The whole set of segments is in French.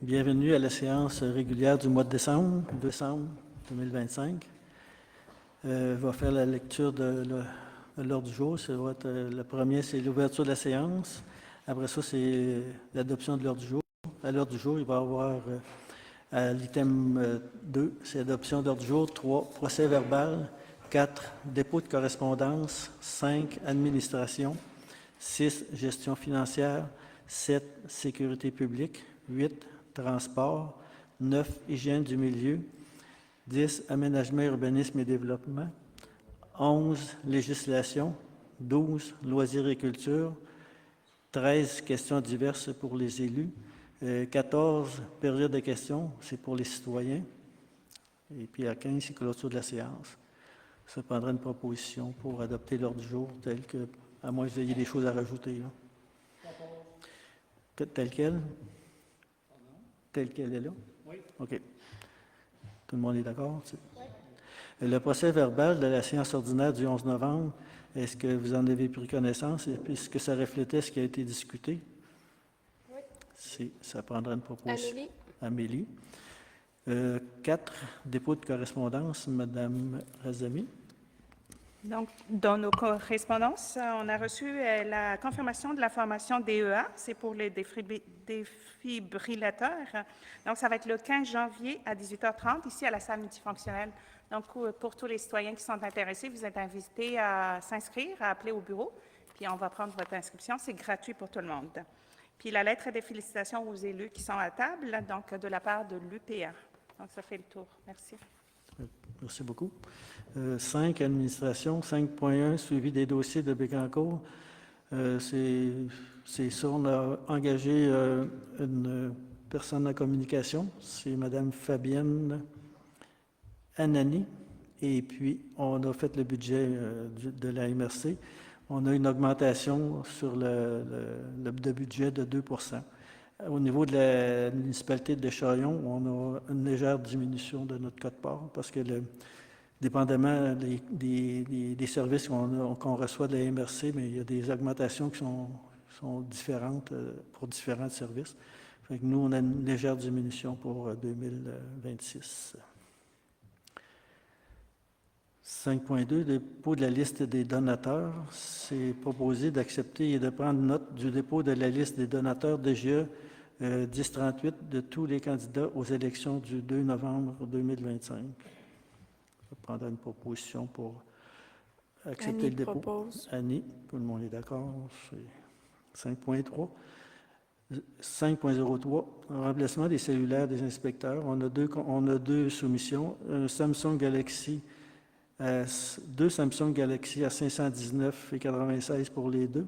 Bienvenue à la séance régulière du mois de décembre 2025. Je vais faire la lecture de l'ordre du jour. Le premier, c'est l'ouverture de la séance. Après ça, c'est l'adoption de l'ordre du jour. À l'ordre du jour, il va y avoir à l'item 2, c'est l'adoption de l'ordre du jour. 3, procès verbal. 4, dépôt de correspondance. 5, administration. 6, gestion financière. 7, sécurité publique. 8, transport. 9, hygiène du milieu. 10, aménagement, urbanisme et développement. 11, législation. 12, loisirs et culture. 13, questions diverses pour les élus. 14, période de questions, c'est pour les citoyens. Et puis à 15, c'est clôture de la séance. Ça prendra une proposition pour adopter l'ordre du jour tel que, à moins que vous ayez des choses à rajouter. Là. Tel quel? Tel qu'elle est là? Oui. OK. Tout le monde est d'accord? Oui. Le procès verbal de la séance ordinaire du 11 novembre, est-ce que vous en avez pris connaissance et est-ce que ça reflétait ce qui a été discuté? Oui. Si, ça prendra une proposition. Amélie. 4, dépôt de correspondance, Mme Razami. Donc, dans nos correspondances, on a reçu la confirmation de la formation DEA, c'est pour les défibrillateurs. Donc, ça va être le 15 janvier à 18h30, ici à la salle multifonctionnelle. Donc, pour tous les citoyens qui sont intéressés, vous êtes invités à s'inscrire, à appeler au bureau, puis on va prendre votre inscription. C'est gratuit pour tout le monde. Puis la lettre de félicitations aux élus qui sont à table, donc de la part de l'UPA. Donc, ça fait le tour. Merci. Merci beaucoup. 5, administration. 5.1, suivi des dossiers de Bécancour. C'est ça, on a engagé une personne en communication. C'est Mme Fabienne Anani. Et puis, on a fait le budget de la MRC. On a une augmentation sur le budget de 2 %. Au niveau de la municipalité de Chaillon, on a une légère diminution de notre quote-part parce que, dépendamment des services qu'on reçoit de la MRC, mais il y a des augmentations qui sont différentes pour différents services. Fait que nous, on a une légère diminution pour 2026. 5.2, dépôt de la liste des donateurs. C'est proposé d'accepter et de prendre note du dépôt de la liste des donateurs DGE 1038 de tous les candidats aux élections du 2 novembre 2025. Je prendrai une proposition pour accepter le dépôt. Propose. Annie, tout le monde est d'accord. C'est 5.3. 5.03, remplacement des cellulaires des inspecteurs. On a deux soumissions. Un Samsung Galaxy, deux Samsung Galaxy à 519,96 pour les deux.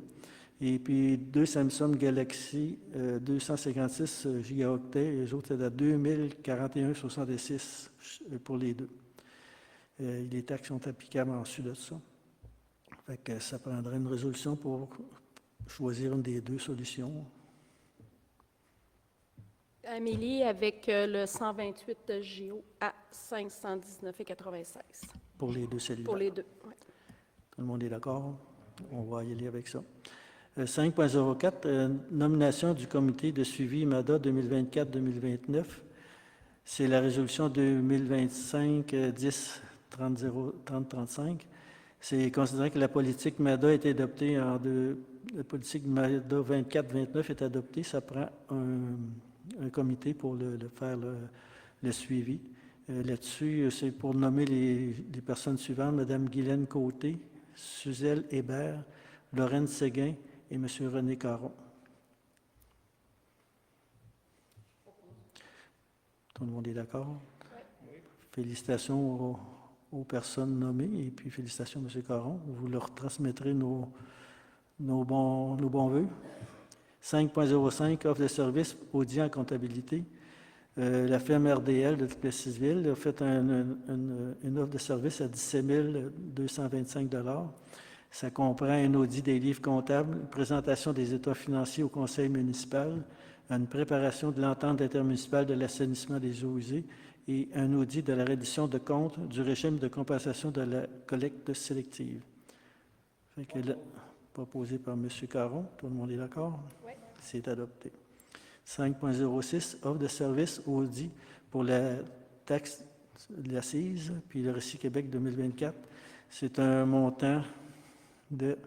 Et puis deux Samsung Galaxy 256 gigaoctets, les autres c'est à 2041,66 pour les deux. Les taxes sont applicables en dessus de ça. Fait que ça prendrait une résolution pour choisir une des deux solutions. Amélie, avec le 128 GO à 519,96. Pour les deux cellulaires. Pour les deux, oui. Tout le monde est d'accord? On va y aller avec ça. 5.04, nomination du comité de suivi MADA 2024-2029. C'est la résolution 2025-10-30-35. C'est considérant que la politique MADA est adoptée la politique MADA 24-29 est adoptée, ça prend un comité pour faire le suivi. Là-dessus, c'est pour nommer les personnes suivantes, Mme Guylaine Côté, Suzelle Hébert, Lorraine Séguin et M. René Caron. Tout le monde est d'accord? Oui. Félicitations aux personnes nommées et puis félicitations à M. Caron. Vous leur transmettrez nos bons vœux. 5.05, offre de service audit en comptabilité. La firme RDL de Plessisville a fait une offre de service à 17 225 $. Ça comprend un audit des livres comptables, une présentation des états financiers au conseil municipal, une préparation de l'entente intermunicipale de l'assainissement des eaux usées et un audit de la reddition de comptes du régime de compensation de la collecte sélective. Fait que proposé par M. Caron. Tout le monde est d'accord? Oui. C'est adopté. 5.06, offre de service audit pour la taxe de l'assise, puis le Récit Québec 2024. C'est un montant de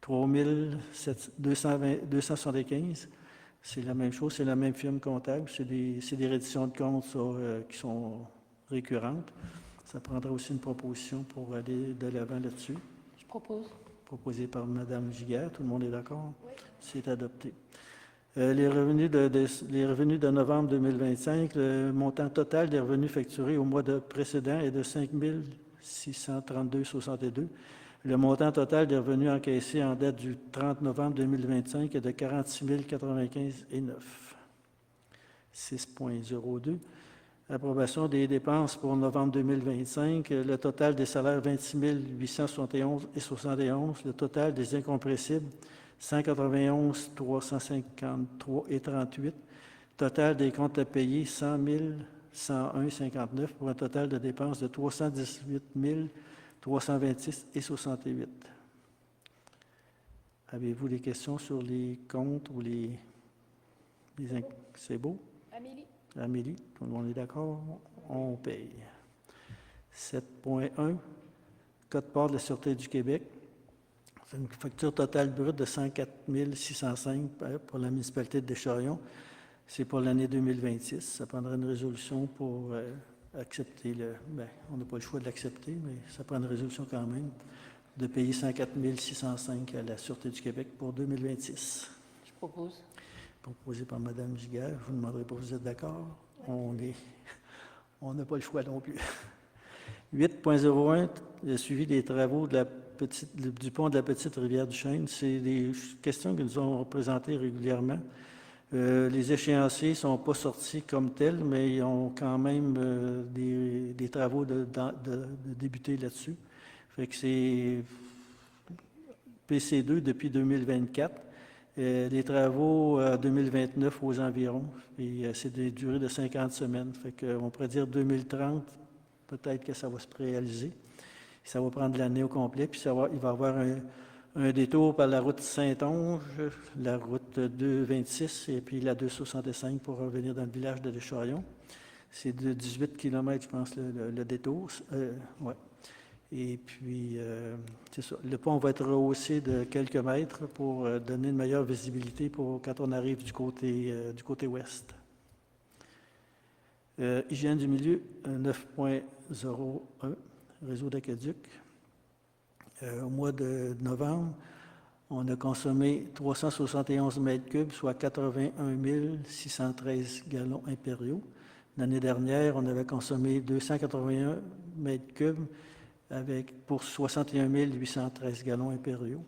3 275. C'est la même chose, c'est la même firme comptable, c'est des redditions de comptes ça, qui sont récurrentes. Ça prendra aussi une proposition pour aller de l'avant là-dessus. Je propose. Proposée par Mme Giguère. Tout le monde est d'accord? Oui. C'est C'est adopté. Les revenus de novembre 2025, le montant total des revenus facturés au mois précédent est de 5 632,62. Le montant total des revenus encaissés en date du 30 novembre 2025 est de 46 095,9. 6.02. Approbation des dépenses pour novembre 2025. Le total des salaires, 26 871,71. Le total des incompressibles, 191 353,38. Total des comptes à payer, 100 101,59 pour un total de dépenses de 318 326,68. Avez-vous des questions sur les comptes ou les c'est beau? Amélie. Amélie, tout le monde est d'accord? On paye. 7.1, Code-part de la Sûreté du Québec. C'est une facture totale brute de 104 605 pour la municipalité de Descharions. C'est pour l'année 2026. Ça prendra une résolution pour accepter on n'a pas le choix de l'accepter, mais ça prend une résolution quand même de payer 104 605 à la Sûreté du Québec pour 2026. Je propose. Proposé par Mme Giguère. Je vous demanderai pas si vous êtes d'accord. On n'a pas le choix non plus. 8.01, le suivi des travaux du pont de la Petite Rivière du Chêne. C'est des questions que nous avons présentées régulièrement. Les échéanciers ne sont pas sortis comme tels, mais ils ont quand même des travaux de débuter là-dessus. Fait que c'est PC2 depuis 2024. Les travaux 2029 aux environs, et c'est des durées de 50 semaines. Fait qu'on pourrait dire 2030, peut-être que ça va se réaliser. Ça va prendre l'année au complet, puis il va y avoir un détour par la route Saint-Onge, la route 226 et puis la 265 pour revenir dans le village de Descharions. C'est de 18 km, je pense, le détour. Ouais. Et puis, c'est ça. Le pont va être rehaussé de quelques mètres pour donner une meilleure visibilité quand on arrive du côté ouest. Hygiène du milieu, 9.01, réseau d'aqueduc. Au mois de novembre, on a consommé 371 mètres cubes, soit 81 613 gallons impériaux. L'année dernière, on avait consommé 281 mètres cubes pour 61 813 gallons impériaux.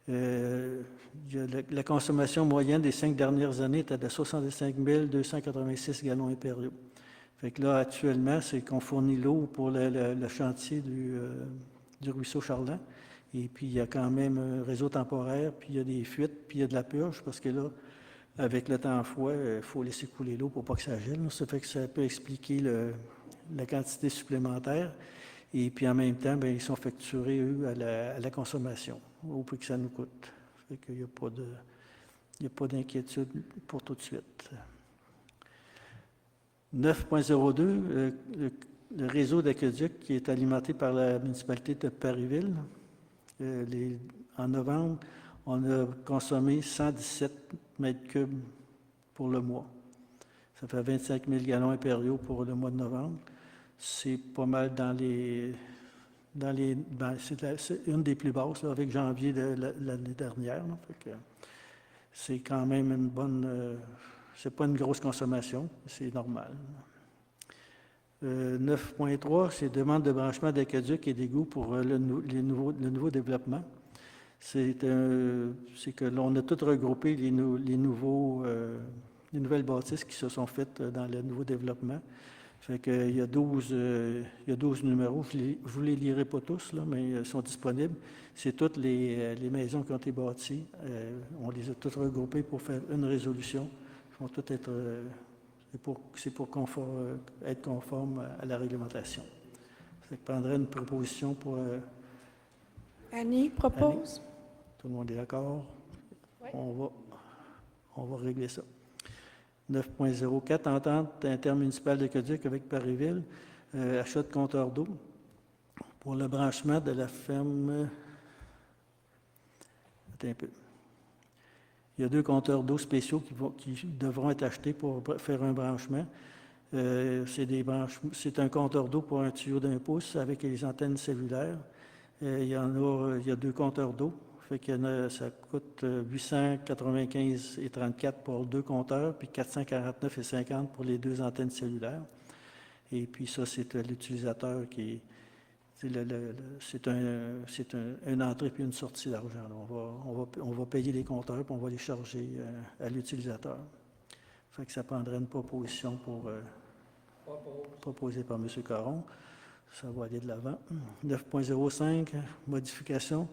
La consommation moyenne des 5 dernières années était de 65 286 gallons impériaux. Fait que là, actuellement, c'est qu'on fournit l'eau pour le chantier du ruisseau Charland. Et puis, il y a quand même un réseau temporaire, puis il y a des fuites, puis il y a de la purge, parce que là, avec le temps froid, il faut laisser couler l'eau pour pas que ça gèle. Ça fait que ça peut expliquer la quantité supplémentaire. Et puis, en même temps, ils sont facturés, eux, à la consommation, au prix que ça nous coûte. Fait qu'il n'y a pas d'inquiétude pour tout de suite. 9.02, le réseau d'aqueduc qui est alimenté par la municipalité de Parisville. En novembre, on a consommé 117 mètres cubes pour le mois. Ça fait 25 000 gallons impériaux pour le mois de novembre. C'est pas mal c'est une des plus basses, là, avec janvier de l'année dernière. Là, fait que c'est quand même une bonne... c'est pas une grosse consommation, c'est normal. 9.3, c'est demande de branchement d'aqueduc et d'égouts pour le nouveau développement. C'est que l'on a tout regroupé les nouvelles bâtisses qui se sont faites dans le nouveau développement. Fait qu'il y a 12 numéros. Je ne vous les lirai pas tous, là, mais ils sont disponibles. C'est toutes les maisons qui ont été bâties. On les a toutes regroupées pour faire une résolution. Ils vont toutes être... c'est pour être conforme à la réglementation. Ça prendrait une proposition pour... Annie propose. Annie. Tout le monde est d'accord? Oui. On va régler ça. 9.04, entente intermunicipale d'aqueduc avec Parisville, achat de compteurs d'eau pour le branchement de la ferme. Attends un peu. Il y a 2 compteurs d'eau spéciaux qui devront être achetés pour faire un branchement. C'est un compteur d'eau pour un tuyau d'1 pouce avec les antennes cellulaires. Il y a 2 compteurs d'eau. Fait que ça coûte 895,34 pour 2 compteurs, puis 449,50 pour les 2 antennes cellulaires. Et puis ça, c'est l'utilisateur qui est. C'est une entrée puis une sortie d'argent. On va payer les compteurs puis on va les charger à l'utilisateur. Fait que ça prendrait une proposition proposée par M. Caron. Ça va aller de l'avant. 9.05, modification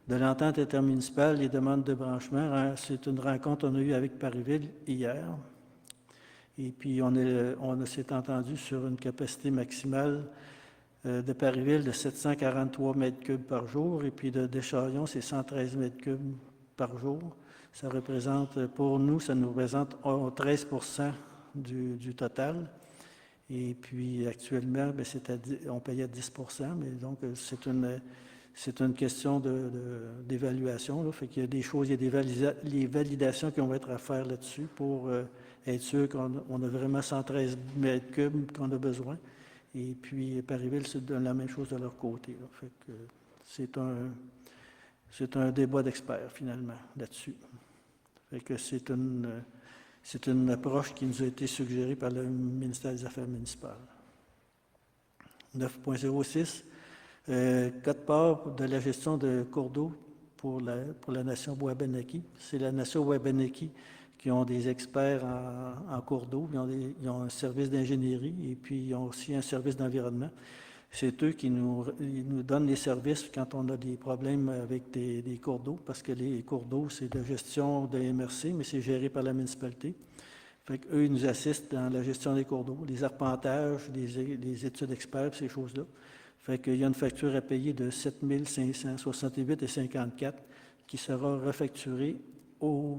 de l'entente intermunicipale, les demandes de branchement. C'est une rencontre qu'on a eue avec Parisville hier. Et puis, on s'est entendu sur une capacité maximale de Parisville de 743 mètres cubes par jour. Et puis, de Descharions, c'est 113 mètres cubes par jour. Ça représente, pour nous, ça nous représente 13 du total. Et puis, actuellement, bien, on payait 10 mais donc, c'est une question d'évaluation. Là. Fait qu'il y a des choses, il y a des validations qui vont être à faire là-dessus pour être sûr qu'on a vraiment 113 mètres cubes qu'on a besoin. Et puis, Parisville, c'est la même chose de leur côté. Là. Fait que c'est un débat d'experts, finalement, là-dessus. Fait que c'est une approche qui nous a été suggérée par le ministère des Affaires municipales. 9.06, code-part de la gestion de cours d'eau pour la nation Wabanaki. C'est la nation Wabanaki qui ont des experts en cours d'eau. Ils ont un service d'ingénierie et puis ils ont aussi un service d'environnement. C'est eux qui nous donnent les services quand on a des problèmes avec des cours d'eau, parce que les cours d'eau, c'est de gestion de MRC, mais c'est géré par la municipalité. Fait qu'eux, ils nous assistent dans la gestion des cours d'eau, les arpentages, les études experts, ces choses-là. Fait qu'il y a une facture à payer de 7 568,54 qui sera refacturée aux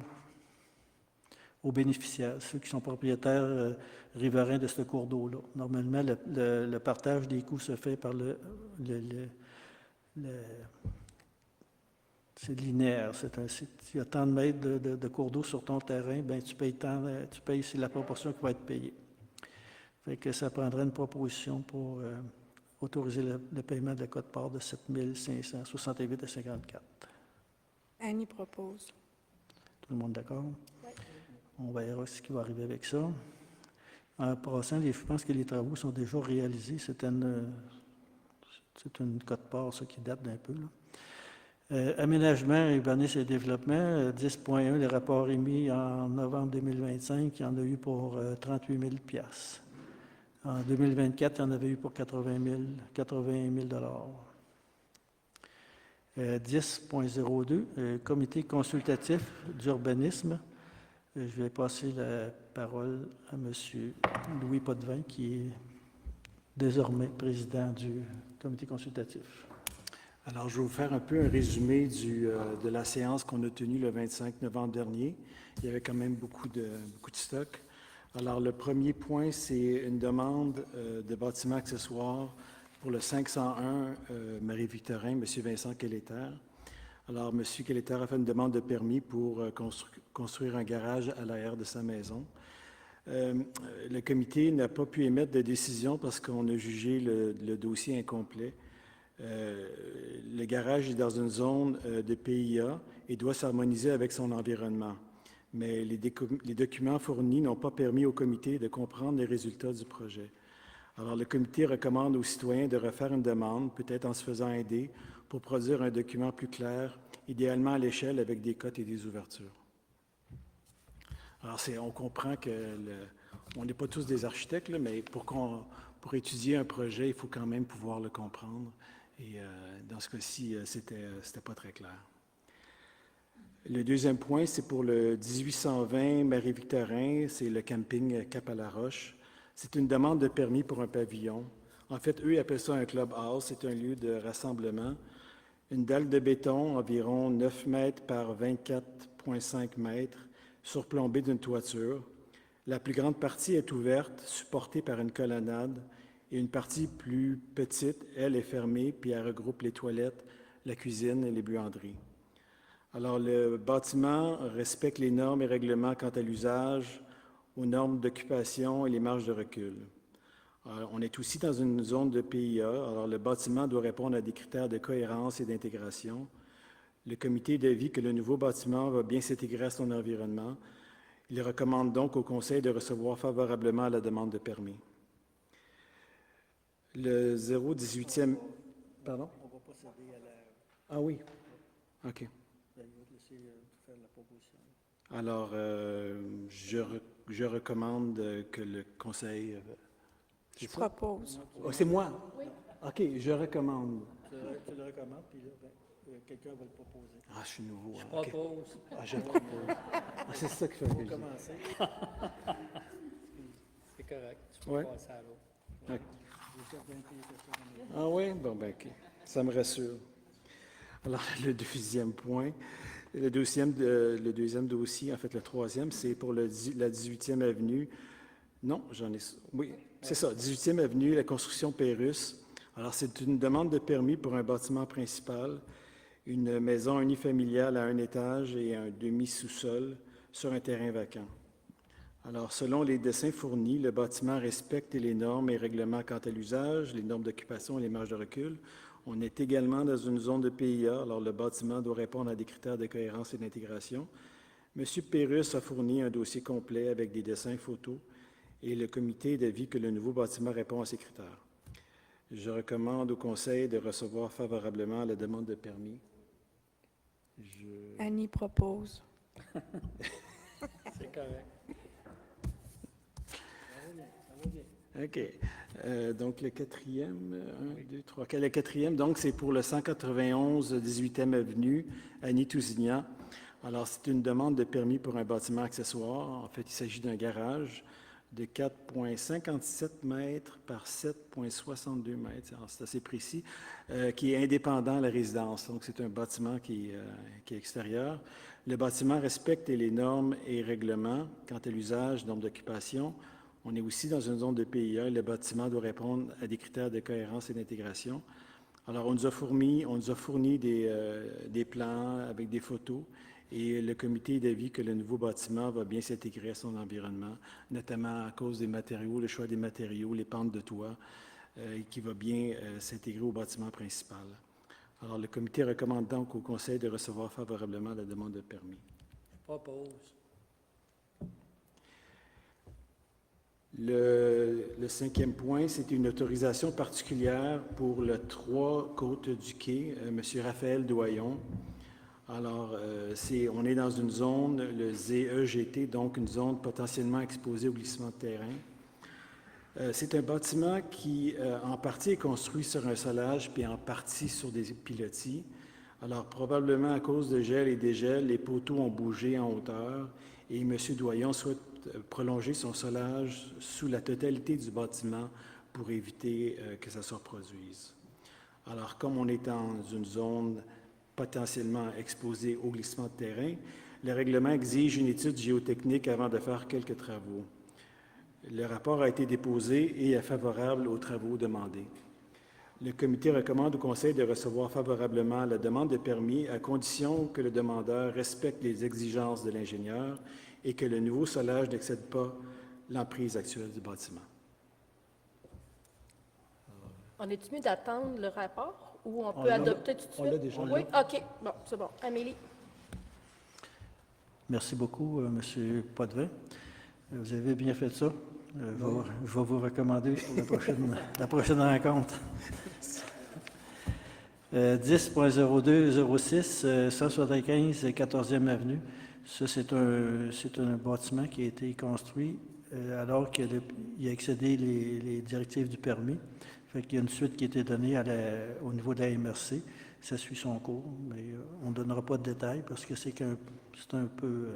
bénéficiaires, ceux qui sont propriétaires riverains de ce cours d'eau-là. Normalement, le partage des coûts se fait par c'est linéaire. Il y a tant de mètres de cours d'eau sur ton terrain, bien, tu payes, c'est la proportion qui va être payée. Fait que ça prendrait une proposition pour autoriser le paiement de la quote-part de 7 568,54. Annie propose. Tout le monde d'accord? Oui. On verra ce qui va arriver avec ça. En passant, je pense que les travaux sont déjà réalisés. C'est une quote-part, ça, qui date d'un peu. Là. Aménagement, urbanisme et développement, 10.1, les rapports émis en novembre 2025, il y en a eu pour 38 000 $. En 2024, il y en avait eu pour 80 000 10.02, comité consultatif d'urbanisme. Je vais passer la parole à M. Louis Potvin, qui est désormais président du comité consultatif. Alors, je vais vous faire un peu un résumé de la séance qu'on a tenue le 25 novembre dernier. Il y avait quand même beaucoup de stock. Alors, le premier point, c'est une demande de bâtiment accessoire pour le 501 Marie-Victorin, M. Vincent Kelleter. Alors, M. Kelleter a fait une demande de permis pour construire un garage à l'arrière de sa maison. Le comité n'a pas pu émettre de décision parce qu'on a jugé le dossier incomplet. Le garage est dans une zone de PIA et doit s'harmoniser avec son environnement. Mais les documents fournis n'ont pas permis au comité de comprendre les résultats du projet. Alors, le comité recommande aux citoyens de refaire une demande, peut-être en se faisant aider, pour produire un document plus clair, idéalement à l'échelle avec des cotes et des ouvertures. Alors, on comprend on n'est pas tous des architectes, là, mais pour étudier un projet, il faut quand même pouvoir le comprendre. Et dans ce cas-ci, c'était pas très clair. Le deuxième point, c'est pour le 1820 Marie-Victorin, c'est le camping Cap-à-la-Roche. C'est une demande de permis pour un pavillon. En fait, eux, ils appellent ça un clubhouse, c'est un lieu de rassemblement. Une dalle de béton, environ 9 mètres par 24,5 mètres, surplombée d'une toiture. La plus grande partie est ouverte, supportée par une colonnade, et une partie plus petite, elle, est fermée, puis elle regroupe les toilettes, la cuisine et les buanderies. Alors, le bâtiment respecte les normes et règlements quant à l'usage, aux normes d'occupation et les marges de recul. Alors, on est aussi dans une zone de PIA, alors le bâtiment doit répondre à des critères de cohérence et d'intégration. Le comité d'avis que le nouveau bâtiment va bien s'intégrer à son environnement. Il recommande donc au Conseil de recevoir favorablement la demande de permis. Le 018e... Pardon? On ne va pas céder à la... Ah oui. OK. Je vais te laisser faire la proposition. Alors, je recommande que le Conseil... Je propose. Oh, c'est moi? Oui. OK, je recommande. Tu le recommandes, puis là, quelqu'un va le proposer. Ah, je suis nouveau. Je hein, OK. propose. Ah, je propose. Ah, c'est ça qu'il fait. Pour commencer, C'est correct. Tu peux Ouais. passer à l'autre. OK. j'ai certaines questions. Ah oui? Bon, ben OK. Ça me rassure. Alors, le deuxième point, le deuxième dossier, en fait, le troisième, c'est pour la 18e avenue. Non, j'en ai... Oui, c'est ça, 18e avenue, la construction Pérus. Alors, c'est une demande de permis pour un bâtiment principal, une maison unifamiliale à un étage et un demi-sous-sol sur un terrain vacant. Alors, selon les dessins fournis, le bâtiment respecte les normes et règlements quant à l'usage, les normes d'occupation et les marges de recul. On est également dans une zone de PIA, alors le bâtiment doit répondre à des critères de cohérence et d'intégration. M. Pérus a fourni un dossier complet avec des dessins photos et le comité d'avis que le nouveau bâtiment répond à ces critères. Je recommande au Conseil de recevoir favorablement la demande de permis. Annie propose. C'est correct. OK. Donc, le quatrième, 1, 2, 3, OK. Le quatrième, donc, c'est pour le 191 18e Avenue, Annie Tousignan. Alors, c'est une demande de permis pour un bâtiment accessoire. En fait, il s'agit d'un garage de 4,57 mètres par 7,62 mètres. Alors, c'est assez précis, qui est indépendant de la résidence. Donc, c'est un bâtiment qui est extérieur. Le bâtiment respecte les normes et règlements quant à l'usage, normes d'occupation. On est aussi dans une zone de PIA. Le bâtiment doit répondre à des critères de cohérence et d'intégration. Alors, on nous a fourni des plans avec des photos et le comité d'avis que le nouveau bâtiment va bien s'intégrer à son environnement, notamment à cause des matériaux, le choix des matériaux, les pentes de toit, et qui va bien s'intégrer au bâtiment principal. Alors, le comité recommande donc au Conseil de recevoir favorablement la demande de permis. Je propose. Le cinquième point, c'est une autorisation particulière pour le 3 Côte du Quai, M. Raphaël Doyon. Alors, on est dans une zone, le ZEGT, donc une zone potentiellement exposée au glissement de terrain. C'est un bâtiment qui, en partie, est construit sur un solage, puis en partie sur des pilotis. Alors, probablement à cause de gel et dégel, les poteaux ont bougé en hauteur et M. Doyon souhaite prolonger son solage sous la totalité du bâtiment pour éviter que ça se reproduise. Alors, comme on est dans une zone potentiellement exposée au glissement de terrain, le règlement exige une étude géotechnique avant de faire quelques travaux. Le rapport a été déposé et est favorable aux travaux demandés. Le comité recommande au Conseil de recevoir favorablement la demande de permis à condition que le demandeur respecte les exigences de l'ingénieur et que le nouveau solage n'excède pas l'emprise actuelle du bâtiment. On est-tu mieux d'attendre le rapport ou on On peut l'a- adopter tout de suite? on l'a déjà. Oui, OK. Bon, c'est bon. Amélie? Merci beaucoup, M. Potvin. Vous avez bien fait ça. Je vais vous recommander pour la prochaine rencontre. 10.0206, 175 14e Avenue. Ça, c'est un bâtiment qui a été construit alors qu'il a excédé les directives du permis. Fait qu'il y a une suite qui a été donnée au niveau de la MRC. Ça suit son cours, mais on ne donnera pas de détails parce que c'est un peu...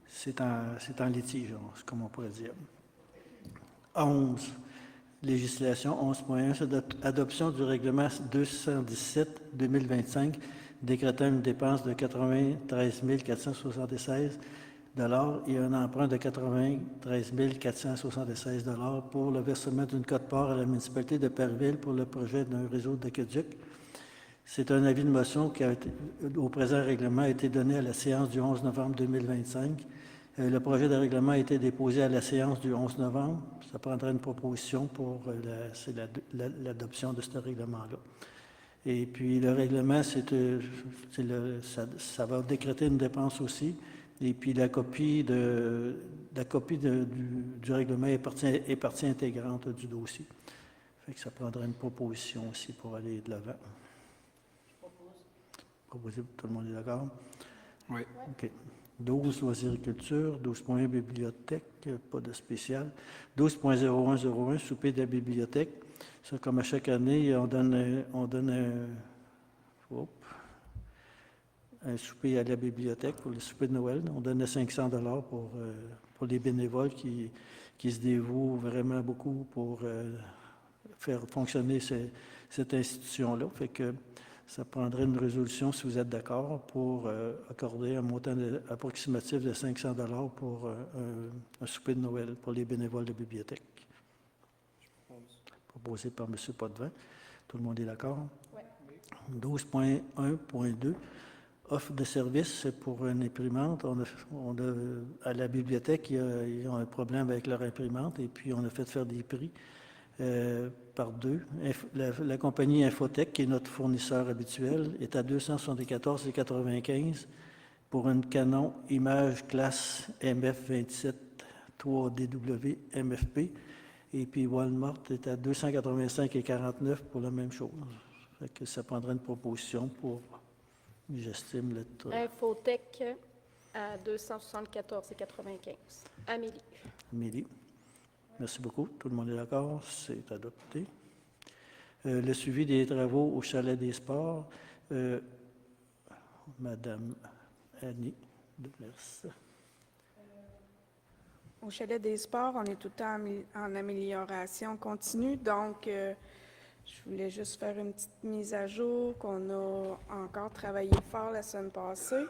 c'est en litige, comme on pourrait dire. 11. Législation 11.1, c'est l'adoption du règlement 217-2025, décrétant une dépense de 93 476 et un emprunt de 93 476 pour le versement d'une quote-part à la municipalité de Perville pour le projet d'un réseau d'aqueduc. C'est un avis de motion qui au présent règlement a été donné à la séance du 11 novembre 2025. Le projet de règlement a été déposé à la séance du 11 novembre. Ça prendra une proposition pour l'adoption de ce règlement-là. Et puis, le règlement, ça va décréter une dépense aussi. Et puis, la copie du règlement est partie intégrante du dossier. Fait que ça prendra une proposition aussi pour aller de l'avant. Proposé, tout le monde est d'accord? Oui. OK. 12, loisiriculture. 12.1, bibliothèque, pas de spécial. 12.0101, souper de la bibliothèque. Ça, comme à chaque année, on donne un souper à la bibliothèque pour le souper de Noël. On donne 500 $ pour les bénévoles qui se dévouent vraiment beaucoup pour faire fonctionner cette institution-là. Fait que ça prendrait une résolution, si vous êtes d'accord, pour accorder un montant approximatif de 500 $ pour un souper de Noël pour les bénévoles de bibliothèque. Proposé par M. Potvin. Tout le monde est d'accord? Oui. 12.1.2, offre de service pour une imprimante. À la bibliothèque, ils ont un problème avec leur imprimante et puis on a fait faire des prix par deux. La compagnie Infotech, qui est notre fournisseur habituel, est à 274,95 pour une Canon Image classe MF27 3DW MFP. Et puis Walmart est à 285,49 pour la même chose. Fait que ça prendrait une proposition pour, j'estime, l'être. Infotech à 274,95. Amélie. Amélie. Merci beaucoup. Tout le monde est d'accord? C'est adopté. Le suivi des travaux au Chalet des Sports. Madame Annie Delers. Au Chalet des Sports, on est tout le temps en amélioration continue, donc je voulais juste faire une petite mise à jour qu'on a encore travaillé fort la semaine passée.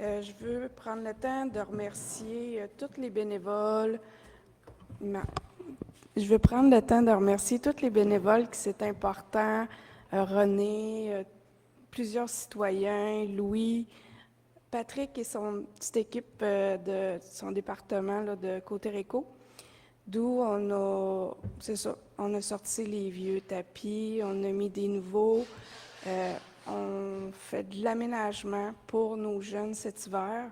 Je veux prendre le temps de remercier tous les bénévoles. Je veux prendre le temps de remercier tous les bénévoles qui c'est important, René, plusieurs citoyens, Louis, Patrick et son petite équipe de son département là, de Côte-Rico, d'où on a sorti les vieux tapis, on a mis des nouveaux, on fait de l'aménagement pour nos jeunes cet hiver.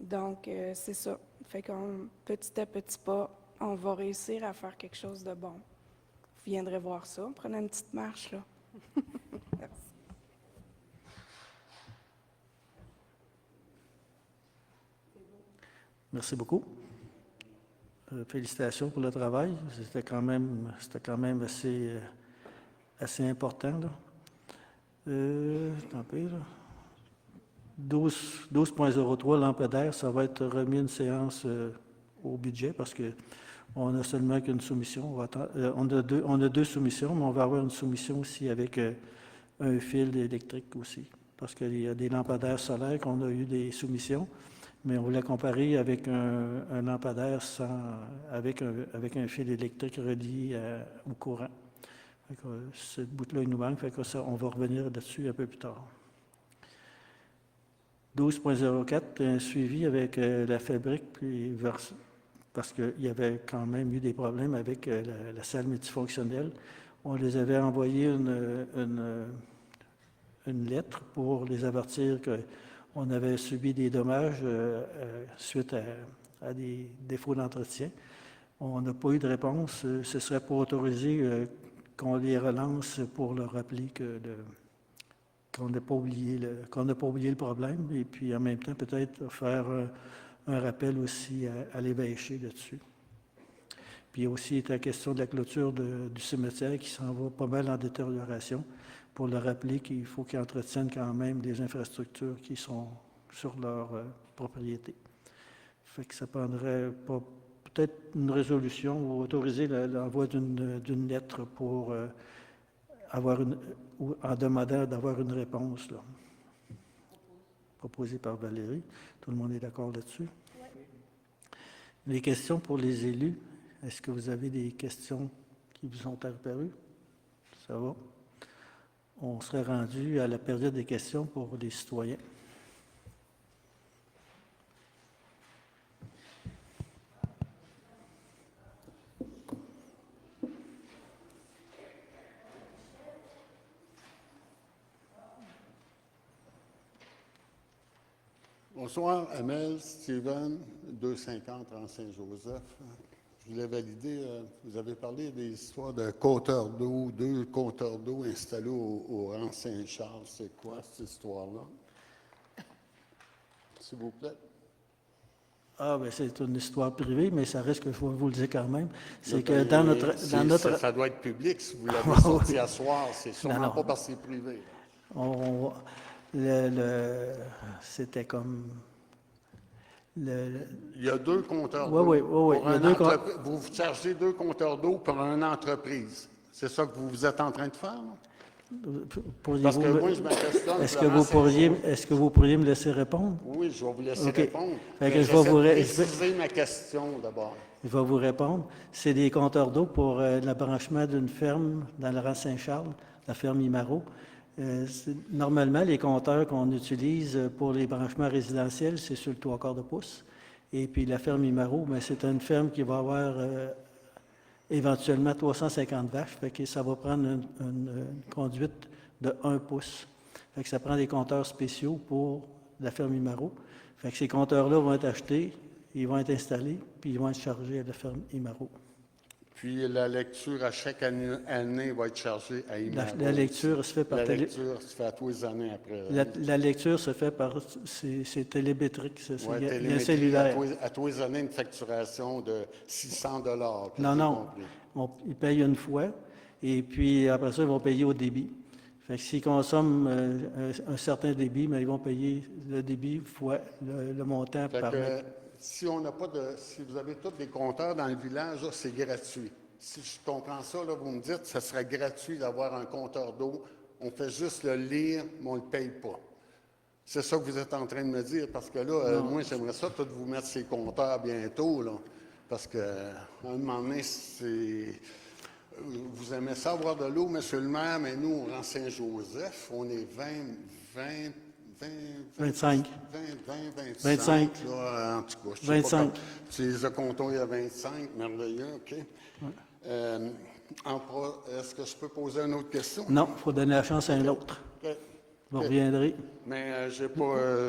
Donc, c'est ça. Fait qu'on, petit à petit pas, on va réussir à faire quelque chose de bon. Vous viendrez voir ça. Prenez une petite marche, là. Merci. Merci beaucoup. Félicitations pour le travail. C'était quand même assez important. Là. Tant pis, là. 12.03 lampadaire, ça va être remis une séance au budget parce qu'on n'a seulement qu'une soumission. On a deux soumissions, mais on va avoir une soumission aussi avec un fil électrique aussi. Parce qu'il y a des lampadaires solaires qu'on a eu des soumissions, mais on voulait comparer avec un lampadaire avec un fil électrique relié au courant. Ce bout-là, il nous manque, fait que ça, on va revenir là-dessus un peu plus tard. 12.04, un suivi avec la fabrique, parce qu'il y avait quand même eu des problèmes avec la salle multifonctionnelle. On les avait envoyé une lettre pour les avertir qu'on avait subi des dommages suite à des défauts d'entretien. On n'a pas eu de réponse. Ce serait pour autoriser qu'on les relance pour leur rappeler qu'on n'a pas oublié le problème, et puis en même temps, peut-être faire un rappel aussi à l'évêché là-dessus. Puis aussi, il est la question de la clôture du cimetière qui s'en va pas mal en détérioration, pour leur rappeler qu'il faut qu'ils entretiennent quand même des infrastructures qui sont sur leur propriété. Fait que ça prendrait peut-être une résolution ou autoriser l'envoi d'une lettre pour en demandant d'avoir une réponse, là. Proposée par Valérie. Tout le monde est d'accord là-dessus? Oui. Les questions pour les élus. Est-ce que vous avez des questions qui vous sont apparues? Ça va? On serait rendu à la période des questions pour les citoyens. Bonsoir, Amel, Steven, 250 en Saint-Joseph. Je voulais valider, vous avez parlé des histoires de compteurs d'eau, 2 compteurs d'eau installés au rang Saint-Charles. C'est quoi cette histoire-là? S'il vous plaît. Ah, bien, c'est une histoire privée, mais ça reste que je vais vous le dire quand même. C'est Là, que ben, dans notre... Ça doit être public si vous l'avez sorti à soir. C'est sûrement Non. pas parce que c'est privé. on- c'était comme... Il y a 2 compteurs Oui, d'eau. oui. Pour Il y a un 2 entreprise- Vous chargez 2 compteurs d'eau pour une entreprise. C'est ça que vous êtes en train de faire? Là? Parce que moi, je me questionne. Est-ce que vous pourriez me laisser répondre? Oui, je vais vous laisser OK. répondre. Fait que Mais je vais vous j'essaie de préciser ma question d'abord. Je vais vous répondre. C'est des compteurs d'eau pour l'abranchement d'une ferme dans le rang Saint-Charles, la ferme Imaro. Normalement, les compteurs qu'on utilise pour les branchements résidentiels, c'est sur le 3/4 de pouce. Et puis la ferme Imaro, mais c'est une ferme qui va avoir éventuellement 350 vaches, fait que ça va prendre une conduite de 1 pouce. Fait que ça prend des compteurs spéciaux pour la ferme Imaro. Fait que ces compteurs-là vont être achetés, ils vont être installés, puis ils vont être chargés à la ferme Imaro. Puis la lecture à chaque année va être chargée à Imaro. La lecture se fait par La lecture se fait à tous les années après. La lecture se fait par... C'est télémétrique, Ouais, il y a un télémétrie, cellulaire. à tous les années, une facturation de 600 $. Non. Ils payent une fois, et puis après ça, ils vont payer au débit. Fait que s'ils consomment un certain débit, mais ils vont payer le débit fois le montant Fait par que, mètre. si vous avez tous des compteurs dans le village, là, c'est gratuit. Si je comprends ça, là, vous me dites que ce serait gratuit d'avoir un compteur d'eau. On fait juste le lire, mais on ne le paye pas. C'est ça que vous êtes en train de me dire, parce que là, moi, j'aimerais ça, tout vous mettre ces compteurs bientôt, là, parce que, à un moment donné, vous aimez ça avoir de l'eau, monsieur le maire, mais nous, au rang Saint-Joseph, on est 25. 25. Là, en tout cas, je sais 25. pas comment. Tu les as comptés, il y a 25, merveilleux, OK. Est-ce que je peux poser une autre question? Non, il faut donner la chance à un autre. OK. Vous reviendrez. Mais j'ai pas...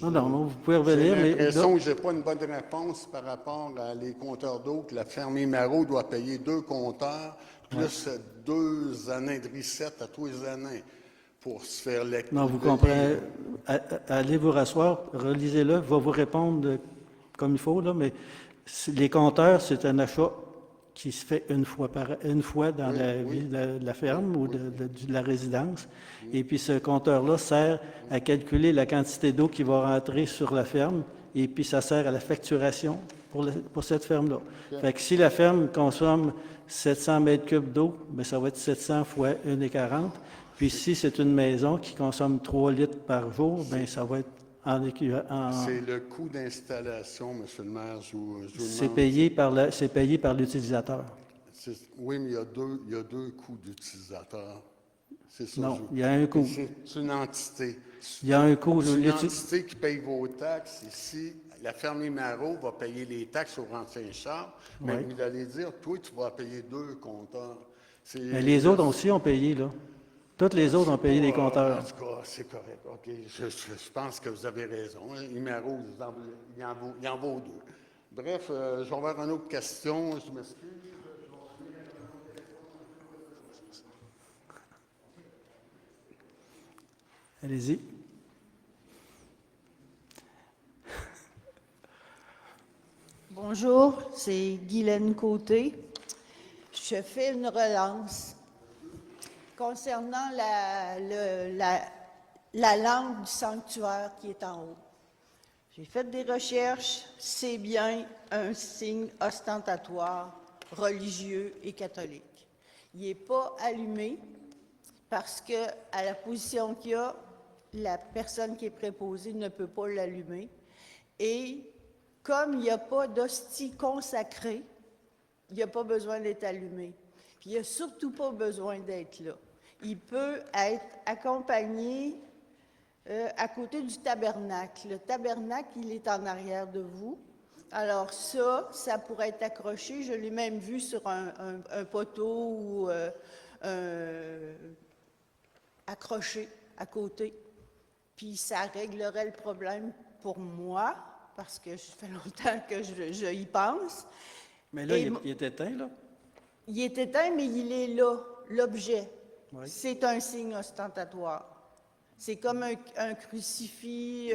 Non, vous pouvez revenir, J'ai mais... l'impression que je n'ai pas une bonne réponse par rapport à les compteurs d'eau, que la ferme Imaro doit payer 2 compteurs, plus 2 années de reset à tous les années pour se faire lecture. Non, vous comprenez. Allez vous rasseoir, relisez-le, va vous répondre comme il faut, là, mais les compteurs, c'est un achat qui se fait une fois dans la vie de la ferme ou de la résidence. Et puis ce compteur-là sert à calculer la quantité d'eau qui va rentrer sur la ferme, et puis ça sert à la facturation pour cette ferme-là. Fait que si la ferme consomme 700 mètres cubes d'eau, bien, ça va être 700 fois 1,40. Puis si c'est une maison qui consomme 3 litres par jour, bien, ça va être C'est le coût d'installation, monsieur le maire. Je vous c'est demande. payé par l'utilisateur. Oui, mais il y a deux coûts d'utilisateur. C'est ça. Non, il y a un coût. C'est une entité. Il y a un coût. C'est une entité qui paye vos taxes. Ici, la ferme Imaro va payer les taxes au rang Saint-Charles, mais Oui. vous allez dire, toi, tu vas payer 2 compteurs. Mais les autres aussi ont payé, là. Toutes les autres ont payé des compteurs. En tout cas, c'est correct. OK. Je pense que vous avez raison. Imaro, il en vaut 2. Bref, je vais avoir une autre question. Je m'excuse. Allez-y. Bonjour, c'est Guylaine Côté. Je fais une relance concernant la langue du sanctuaire qui est en haut. J'ai fait des recherches, c'est bien un signe ostentatoire, religieux et catholique. Il n'est pas allumé parce que, à la position qu'il y a, la personne qui est préposée ne peut pas l'allumer. Et Comme il n'y a pas d'hostie consacrée, il n'y a pas besoin d'être allumé. Puis il n'y a surtout pas besoin d'être là. Il peut être accompagné à côté du tabernacle. Le tabernacle, il est en arrière de vous. Alors ça pourrait être accroché. Je l'ai même vu sur un poteau ou accroché à côté. Puis ça réglerait le problème pour moi, parce que ça fait longtemps que je y pense. Mais là, Et il est éteint, là? Il est éteint, mais il est là, l'objet. Oui. C'est un signe ostentatoire. C'est comme un crucifix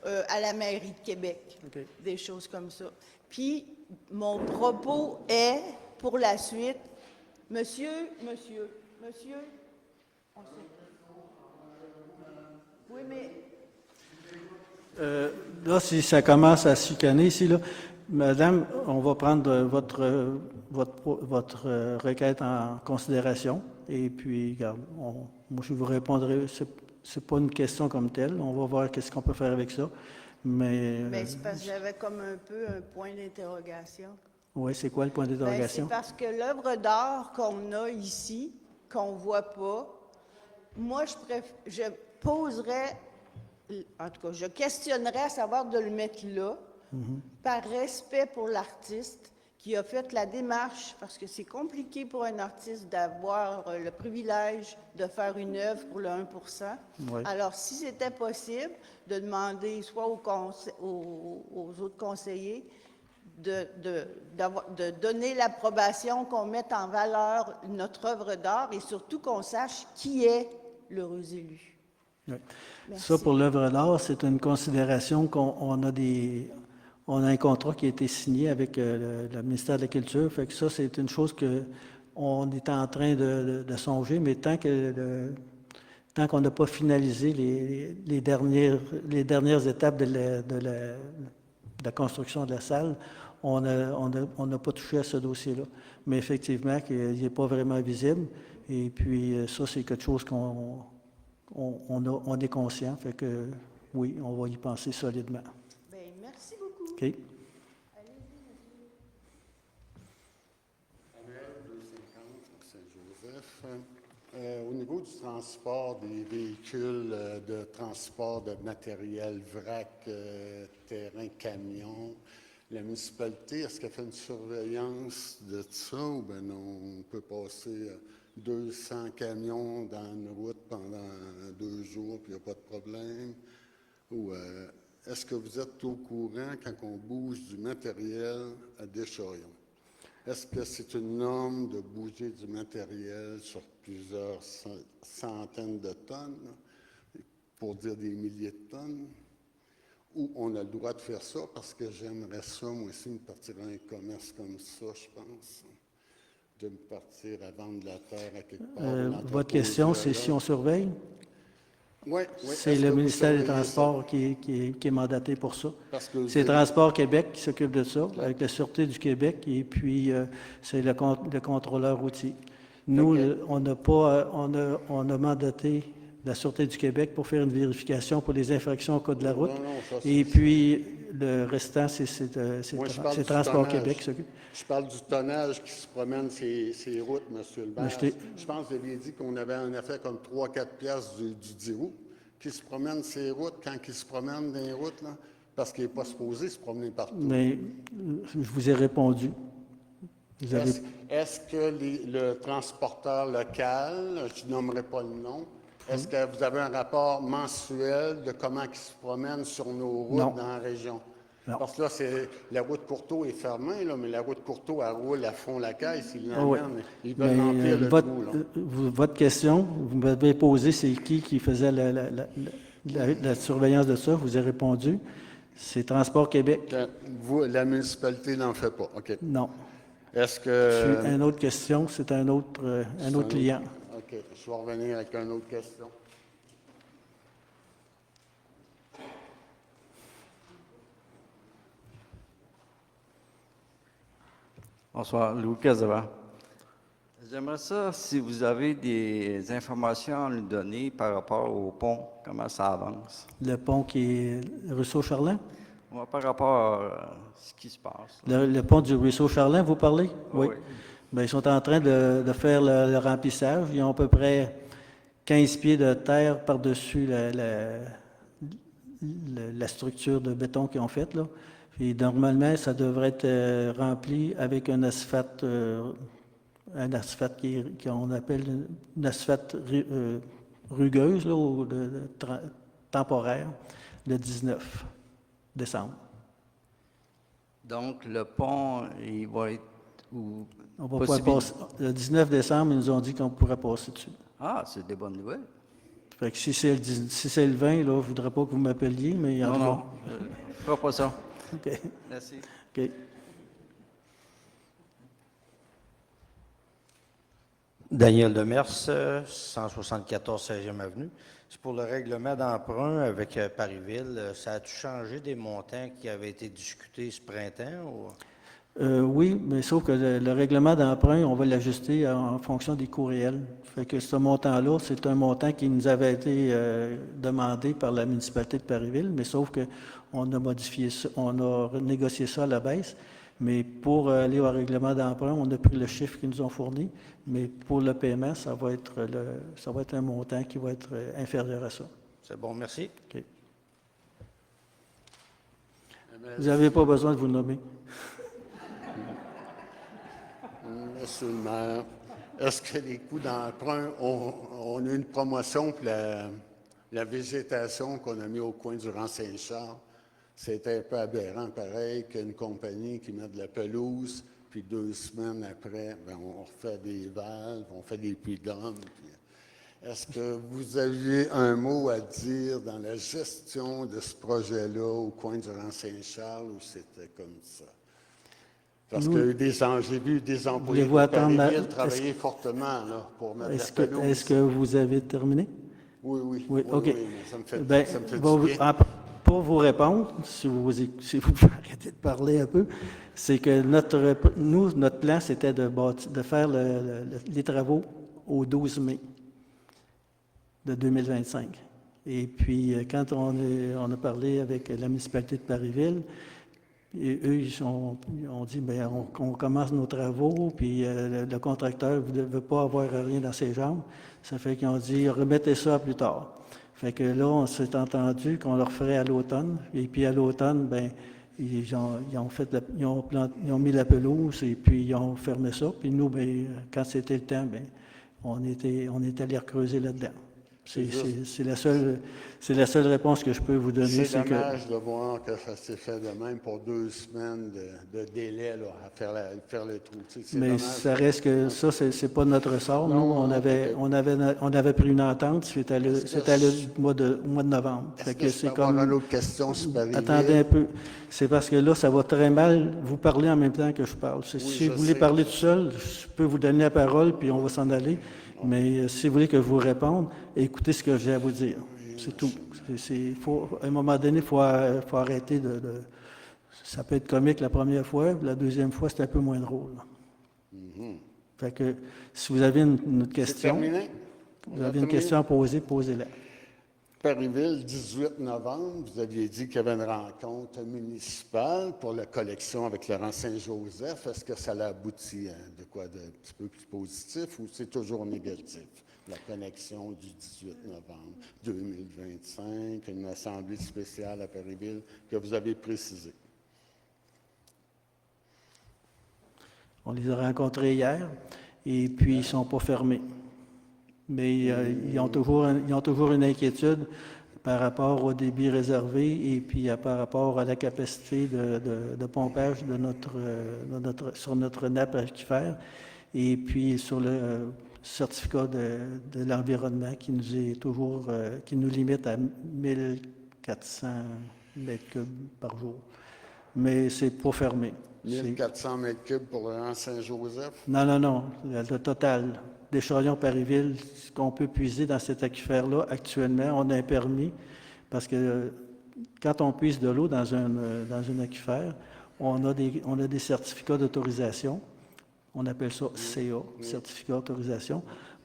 à la mairie de Québec, OK. des choses comme ça. Puis, mon propos est, pour la suite, Monsieur, on sait. Oui, mais Là, si ça commence à se chicaner ici, là, Madame, on va prendre votre requête en considération. Et puis, regarde, moi, je vous répondrai. C'est pas une question comme telle. On va voir qu'est-ce qu'on peut faire avec ça. Mais c'est parce que j'avais comme un peu un point d'interrogation. oui, c'est quoi le point C'est d'interrogation? parce que l'œuvre d'art qu'on a ici, qu'on ne voit pas, moi, je poserais, en tout cas, je questionnerais à savoir de le mettre là, par respect pour l'artiste qui a fait la démarche, parce que c'est compliqué pour un artiste d'avoir le privilège de faire une œuvre pour le 1 Oui. Alors, si c'était possible de demander soit aux autres conseillers de donner l'approbation qu'on mette en valeur notre œuvre d'art et surtout qu'on sache qui est l'heureux élu. Oui. Merci. Ça, pour l'œuvre d'art, c'est une considération on a un contrat qui a été signé avec le ministère de la Culture. Fait que ça, c'est une chose qu'on est en train de songer, mais tant qu'on n'a pas finalisé les dernières étapes de la construction de la salle, on n'a pas touché à ce dossier-là. Mais effectivement, il n'est pas vraiment visible. Et puis, ça, c'est quelque chose qu'on est conscient. Fait que, oui, on va y penser solidement. Bien, merci beaucoup. OK? Saint-Joseph. Au niveau du transport des véhicules, de transport de matériel, vrac, terrain, camion, la municipalité, est-ce qu'elle fait une surveillance de ça ou bien non, on peut passer 200 camions dans une route pendant 2 jours puis il n'y a pas de problème? Ou est-ce que vous êtes au courant quand on bouge du matériel à Deschaillons? Est-ce que c'est une norme de bouger du matériel sur plusieurs centaines de tonnes, pour dire des milliers de tonnes? Ou on a le droit de faire ça parce que j'aimerais ça, moi aussi, me partir à un commerce comme ça, je pense. De me partir à vendre de la terre à quelque part. Votre question, c'est si on surveille? Oui, C'est le ministère des Transports qui est mandaté pour ça. Parce que C'est Transport Québec qui s'occupe de ça, avec la Sûreté du Québec, et puis c'est le contrôleur routier. Nous, on a mandaté la Sûreté du Québec pour faire une vérification pour les infractions au code de la route. Et puis, le restant, c'est Transport Québec qui s'occupe. Je parle du tonnage qui se promène ces routes, M. Lebert. Je pense que vous aviez dit qu'on avait un effet comme 3-4 piastres du 10 roues qui se promène ces routes quand il se promène dans les routes, là, parce qu'il n'est pas supposé se promener partout. Mais je vous ai répondu. Vous avez... Est-ce que le transporteur local, je ne nommerai pas le nom, est-ce que vous avez un rapport mensuel de comment il se promène sur nos routes Non. dans la région? Non. Parce que là, la route Courteau est fermée, là, mais la route Courteau, elle roule à fond la caisse. Ils l'emmènent. Ils veulent remplir le trou. Là. Votre question, vous m'avez posé, c'est qui faisait la surveillance de ça. Je vous ai répondu. C'est Transport Québec. La municipalité n'en fait pas. OK. Non. Est-ce que... Une autre question, c'est un autre client. OK. Je vais revenir avec une autre question. Bonsoir, Louis Casavant. J'aimerais ça, si vous avez des informations à nous donner par rapport au pont, comment ça avance. Le pont qui est Rousseau-Charlin? Moi, par rapport à ce qui se passe. là. Le pont du ruisseau Charlin, vous parlez? Oui. Bien, ils sont en train de faire le remplissage. Ils ont à peu près 15 pieds de terre par-dessus la structure de béton qu'ils ont faite, là. Puis normalement, ça devrait être rempli avec un asphalte qu'on appelle une asphalte rugueuse, là, ou temporaire, le 19 décembre. Donc, le pont, il va être où? On va pouvoir passer, le 19 décembre, ils nous ont dit qu'on pourrait passer dessus. Ah, c'est des bonnes nouvelles. Fait que si c'est le 20, là, je ne voudrais pas que vous m'appeliez, mais en Non, tout cas, non, je ne ferai pas ça. OK. Merci. OK. Daniel Demers, 174 16e Avenue. C'est pour le règlement d'emprunt avec Parisville. Ça a-tu changé des montants qui avaient été discutés ce printemps? Ou... Oui, mais sauf que le règlement d'emprunt, on va l'ajuster en fonction des courriels. Fait que ce montant-là, c'est un montant qui nous avait été demandé par la municipalité de Parisville, mais sauf qu'on a modifié ça, on a négocié ça à la baisse. Mais pour aller au règlement d'emprunt, on a pris le chiffre qu'ils nous ont fourni, mais pour le paiement, ça va être un montant qui va être inférieur à ça. C'est bon, merci. OK. Vous n'avez pas besoin de vous nommer. Monsieur le maire, est-ce que les coûts d'emprunt, on a eu une promotion pour la végétation qu'on a mis au coin du rang Saint-Charles? C'était un peu aberrant, pareil, qu'une compagnie qui met de la pelouse, puis 2 semaines après, bien, on refait des valves, on fait des puits d'hommes. Est-ce que vous aviez un mot à dire dans la gestion de ce projet-là au coin du rang Saint-Charles, ou c'était comme ça? Parce que j'ai vu des employés de Parisville travailler fortement là, pour mettre la pelouse. Est-ce que vous avez terminé? Oui. OK. Oui, mais ça me fait Bon, du bien. pour vous répondre, si vous arrêtez de parler un peu, c'est que notre plan, c'était de faire les travaux au 12 mai de 2025. Et puis, quand on a parlé avec la municipalité de Parisville, et eux, ils ont dit, bien, on commence nos travaux, puis le contracteur ne veut pas avoir rien dans ses jambes. Ça fait qu'ils ont dit, remettez ça plus tard. Fait que là, on s'est entendu qu'on le referait à l'automne. Et puis à l'automne, bien, ils ont mis la pelouse et puis ils ont fermé ça. Puis nous, bien, quand c'était le temps, bien, on est allé recreuser là-dedans. C'est la seule réponse que je peux vous donner. C'est dommage de voir que ça s'est fait de même pour 2 semaines de délai là, à faire le trou. Mais dommage. ça reste que ça, c'est pas notre sort. Nous, on avait pris une entente, c'était au mois de novembre. Est-ce que je peux avoir une autre question sur Parisville? Attendez un peu. C'est parce que là, ça va très mal vous parler en même temps que je parle. Si vous voulez parler tout seul, je peux vous donner la parole, puis on va s'en aller. Mais si vous voulez que je vous réponde, écoutez ce que j'ai à vous dire. C'est tout. À un moment donné, il faut arrêter de... Ça peut être comique la première fois, la deuxième fois, c'est un peu moins drôle. Fait que si vous avez une question... C'est terminé? Vous avez une question à poser, posez-la. Parisville, 18 novembre, vous aviez dit qu'il y avait une rencontre municipale pour la collection avec Laurent Saint-Joseph. Est-ce que ça a abouti à de quoi de un petit peu plus positif ou c'est toujours négatif? La connexion du 18 novembre 2025, une assemblée spéciale à Parisville que vous avez précisé. On les a rencontrés hier et puis ils ne sont pas fermés. Mais ils ont toujours une inquiétude par rapport au débit réservé et puis par rapport à la capacité de pompage sur notre nappe aquifère et puis sur le certificat de l'environnement qui nous limite à 1400 mètres cubes par jour. Mais c'est pas fermé. 1400 mètres cubes pour le rang Saint-Joseph? Non. Le total. Deschamps-Parisville, ce qu'on peut puiser dans cet aquifère-là, actuellement, on a un permis, parce que quand on puise de l'eau dans un aquifère, on a des certificats d'autorisation, on appelle ça CA, certificat d'autorisation,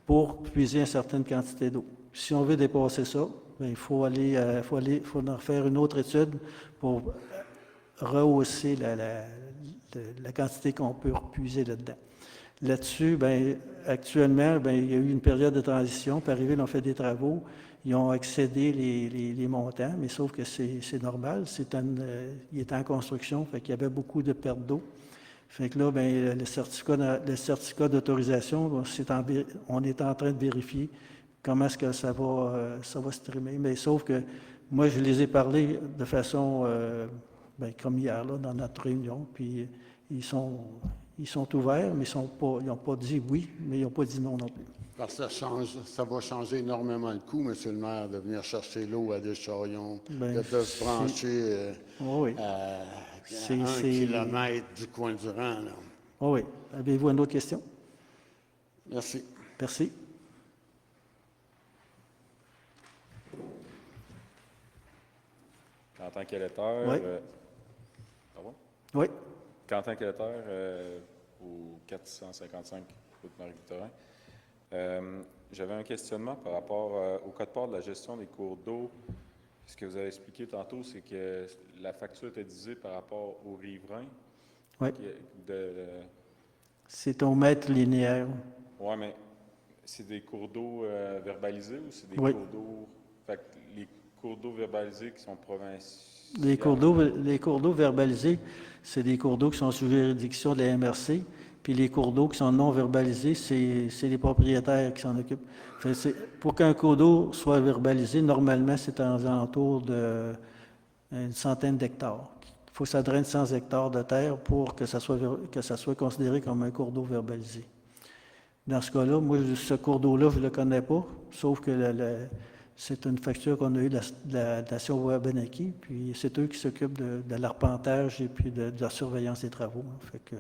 pour puiser une certaine quantité d'eau. Si on veut dépasser ça, bien, il faut en faire une autre étude pour rehausser la quantité qu'on peut repuiser là-dedans. Là-dessus, bien, actuellement, bien, il y a eu une période de transition. Pariville ont fait des travaux. Ils ont excédé les montants, mais sauf que c'est normal. Il est en construction, fait qu'il y avait beaucoup de pertes d'eau. Fait que là, bien, le certificat d'autorisation, on est en train de vérifier comment est-ce que ça va se trimer. Mais sauf que moi, je les ai parlé de façon, bien, comme hier, là, dans notre réunion, puis ils sont ouverts, mais ils n'ont pas dit oui, mais ils n'ont pas dit non non plus. Parce que ça va changer énormément le coût, M. le maire, de venir chercher l'eau à Descharions, Ben, de se brancher Oui. à C'est- 1 c'est- kilomètre du coin du rang. Là. Oui. Avez-vous une autre question? Merci. Merci. Quentin Quelleter. Oui. Pardon? Oui. Quentin Quelleter, au 455 route Marie-Victorin. J'avais un questionnement par rapport au code-part de la gestion des cours d'eau. Ce que vous avez expliqué tantôt, c'est que la facture était divisée par rapport aux riverains. Oui. De, C'est au mètre linéaire. Oui, mais c'est des cours d'eau verbalisés ou c'est des Oui. cours d'eau... Fait que les cours d'eau verbalisés qui sont provinciaux... Les cours d'eau verbalisés, c'est des cours d'eau qui sont sous juridiction de la MRC, puis les cours d'eau qui sont non verbalisés, c'est les propriétaires qui s'en occupent. Pour qu'un cours d'eau soit verbalisé, normalement, c'est aux alentours d'une centaine d'hectares. Il faut que ça draine 100 hectares de terre pour que ça soit considéré comme un cours d'eau verbalisé. Dans ce cas-là, moi, ce cours d'eau-là, je ne le connais pas, sauf que c'est une facture qu'on a eue de la Nation Wabanaki, puis c'est eux qui s'occupent de l'arpentage et puis de la surveillance des travaux. Fait que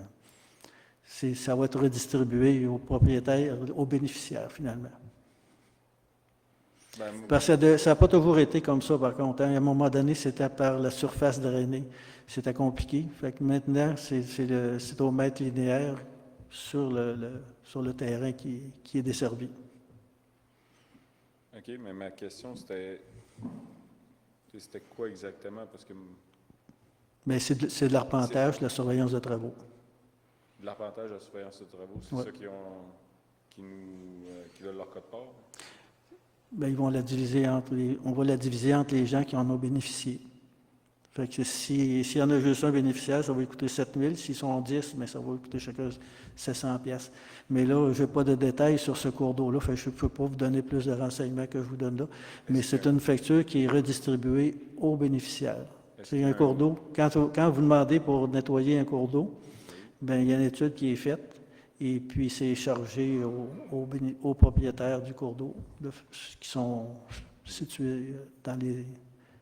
ça va être redistribué aux propriétaires, aux bénéficiaires, finalement. Parce que ça n'a pas toujours été comme ça, par contre. Hein. À un moment donné, c'était par la surface drainée. C'était compliqué. Fait que maintenant, c'est au mètre linéaire sur le terrain qui est desservi. OK, mais ma question, c'était quoi exactement? Parce que... Mais c'est de l'arpentage, de la surveillance de travaux. De l'arpentage de la surveillance de travaux, c'est Ouais. ça qui donnent leur code-part? Bien, on va la diviser entre les gens qui en ont bénéficié. Fait que s'il y en a juste un bénéficiaire, ça va lui coûter 7 000. S'ils sont 10, mais ça va lui coûter chacun 700 pièces. Mais là, je n'ai pas de détails sur ce cours d'eau-là. Fait que je ne peux pas vous donner plus de renseignements que je vous donne là. Mais c'est une facture qui est redistribuée aux bénéficiaires. C'est un cours d'eau. Quand vous demandez pour nettoyer un cours d'eau, bien, il y a une étude qui est faite. Et puis, c'est chargé aux propriétaires du cours d'eau qui sont situés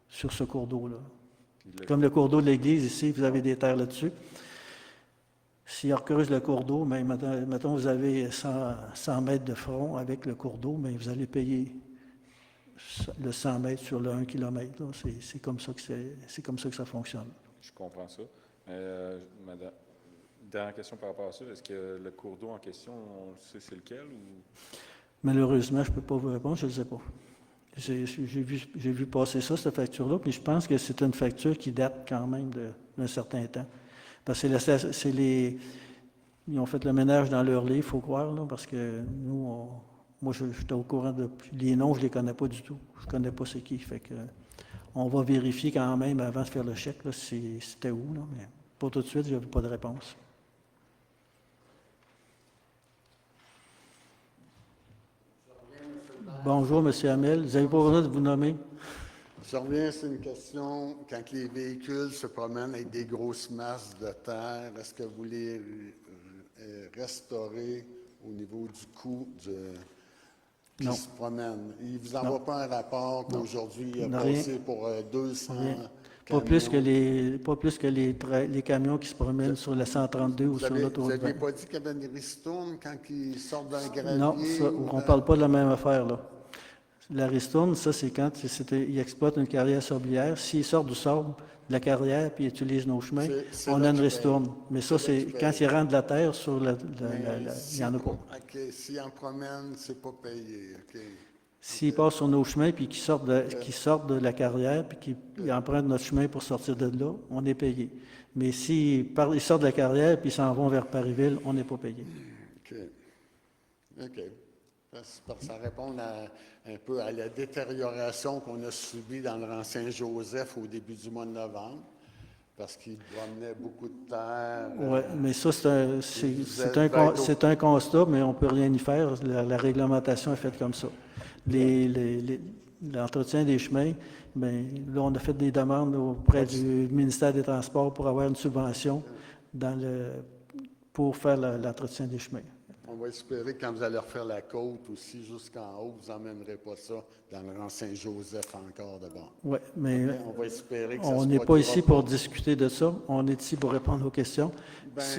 sur ce cours d'eau-là. Comme le cours d'eau de l'église ici, vous avez des terres là-dessus. Si on creuse le cours d'eau, bien, mettons, vous avez 100 mètres de front avec le cours d'eau, bien, vous allez payer le 100 mètres sur le 1 km. C'est comme ça que ça fonctionne. Je comprends ça. Madame, dernière question par rapport à ça. Est-ce que le cours d'eau en question, on sait c'est lequel? Ou... Malheureusement, je ne peux pas vous répondre, je ne le sais pas. J'ai vu passer ça, cette facture-là, puis je pense que c'est une facture qui date quand même d'un certain temps. Parce que ils ont fait le ménage dans leur livre, il faut croire, là, parce que nous, moi, j'étais au courant de... Les noms, je ne les connais pas du tout. Je ne connais pas c'est qui. Fait que on va vérifier quand même, avant de faire le chèque, là, c'était où, là, mais pas tout de suite, je n'avais pas de réponse. Bonjour, M. Hamel. Vous n'avez pas besoin de vous nommer? Je reviens, c'est une question. Quand les véhicules se promènent avec des grosses masses de terre, est-ce que vous les restaurez au niveau du coût qui se promènent? Il ne vous envoie pas un rapport qu'aujourd'hui, il a passé pour 200 camions? Pas plus que les camions qui se promènent sur la 132 ou sur l'autoroute. Vous n'aviez pas dit qu'il y avait une ristourne quand ils sortent d'un gravier? Non, on ne parle pas de la même affaire, là. La ristourne, ça, c'est quand ils exploitent une carrière sablière. S'ils sortent du sable de la carrière puis ils utilisent nos chemins, on a une ristourne. Mais ça, c'est quand ils rentrent de la terre, il n'y en a pas. OK. S'ils en promènent, c'est pas payé. OK. S'ils passent sur nos chemins puis qu'ils sortent de la carrière puis qu'ils empruntent notre chemin pour sortir de là, on est payé. Mais s'ils sortent de la carrière puis ils s'en vont vers Parisville, on n'est pas payé. OK. Ça répond un peu à la détérioration qu'on a subie dans le rang Saint-Joseph au début du mois de novembre, parce qu'il promenait beaucoup de terre. Oui, mais ça, c'est un constat, mais on ne peut rien y faire. La réglementation est faite comme ça. L'entretien des chemins, bien, là, on a fait des demandes auprès du ministère des Transports pour avoir une subvention pour faire l'entretien des chemins. On va espérer que quand vous allez refaire la côte aussi jusqu'en haut, vous n'emmènerez pas ça dans le rang Saint-Joseph encore d'abord. Oui, mais on va espérer que on n'est pas ici pour discuter de ça. On est ici pour répondre aux questions.